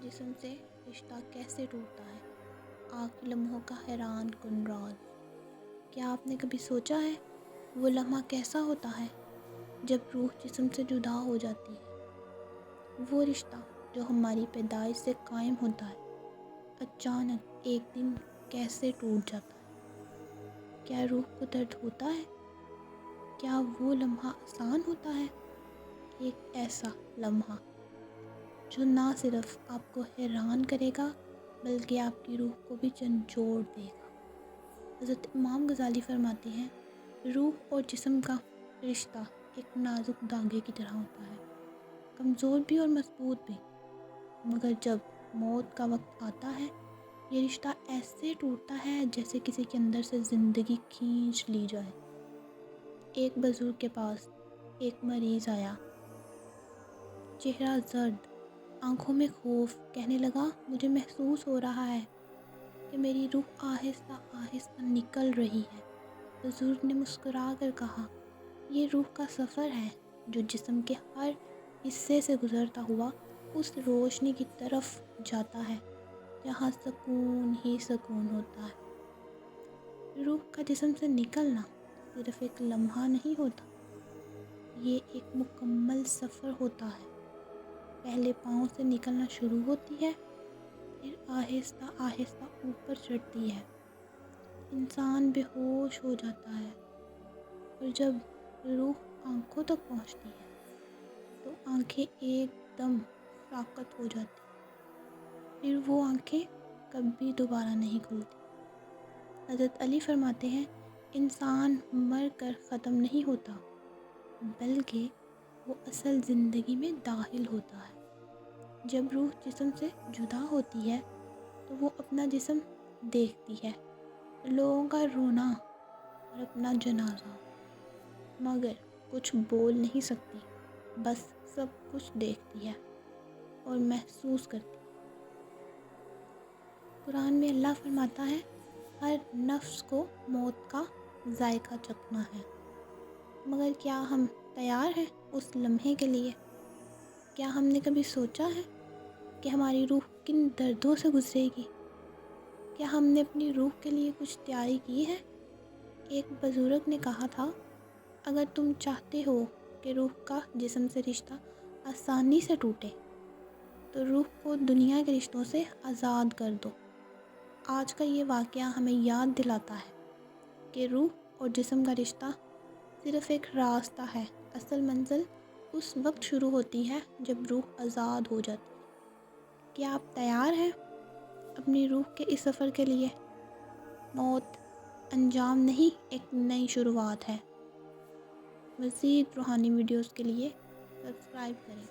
जिस्म से रिश्ता कैसे टूटता है, आखिरी लम्हों का हैरान कुन राज। क्या आपने कभी सोचा है वो लम्हा कैसा होता है जब रूह जिस्म से जुदा हो जाती है। वो रिश्ता जो हमारी पैदाइश से कायम होता है, अचानक एक दिन कैसे टूट जाता है। क्या रूह को दर्द होता है? क्या वो लम्हा आसान होता है? एक ऐसा लम्हा जो ना सिर्फ आपको हैरान करेगा बल्कि आपकी रूह को भी झंझोड़ देगा। हज़रत इमाम गज़ाली फरमाते हैं, रूह और जिस्म का रिश्ता एक नाजुक धागे की तरह होता है, कमज़ोर भी और मजबूत भी। मगर जब मौत का वक्त आता है, ये रिश्ता ऐसे टूटता है जैसे किसी के अंदर से ज़िंदगी खींच ली जाए। एक बुजुर्ग के पास एक मरीज़ आया, चेहरा जर्द, आंखों में खौफ। कहने लगा, मुझे महसूस हो रहा है कि मेरी रूह आहिस्ता आहिस्ता निकल रही है। बुजुर्ग ने मुस्कुरा कर कहा, ये रूह का सफ़र है जो जिस्म के हर हिस्से से गुज़रता हुआ उस रोशनी की तरफ जाता है जहाँ सुकून ही सुकून होता है। रूह का जिस्म से निकलना सिर्फ़ एक लम्हा नहीं होता, ये एक मुकम्मल सफ़र होता है। पहले पाँव से निकलना शुरू होती है, फिर आहिस्ता आहिस्ता ऊपर चढ़ती है। इंसान बेहोश हो जाता है और जब रूह आँखों तक पहुँचती है तो आँखें एकदम साकत हो जाती, फिर वो आँखें कभी दोबारा नहीं खुलती। हज़रत अली फरमाते हैं, इंसान मर कर ख़त्म नहीं होता बल्कि वो असल ज़िंदगी में दाखिल होता है। जब रूह जिस्म से जुदा होती है तो वो अपना जिस्म देखती है, लोगों का रोना और अपना जनाजा, मगर कुछ बोल नहीं सकती, बस सब कुछ देखती है और महसूस करती है। कुरान में अल्लाह फरमाता है, हर नफ्स को मौत का जायका चखना है। मगर क्या हम तैयार हैं उस लम्हे के लिए? क्या हमने कभी सोचा है कि हमारी रूह किन दर्दों से गुजरेगी? क्या हमने अपनी रूह के लिए कुछ तैयारी की है? एक बुजुर्ग ने कहा था, अगर तुम चाहते हो कि रूह का जिस्म से रिश्ता आसानी से टूटे तो रूह को दुनिया के रिश्तों से आज़ाद कर दो। आज का ये वाक़या हमें याद दिलाता है कि रूह और जिस्म का रिश्ता सिर्फ़ एक रास्ता है, असल मंजिल उस वक्त शुरू होती है जब रूह आज़ाद हो जाती है। क्या आप तैयार हैं अपनी रूह के इस सफ़र के लिए? मौत अंजाम नहीं, एक नई शुरुआत है। मज़ीद रूहानी वीडियोज़ के लिए सब्सक्राइब करें।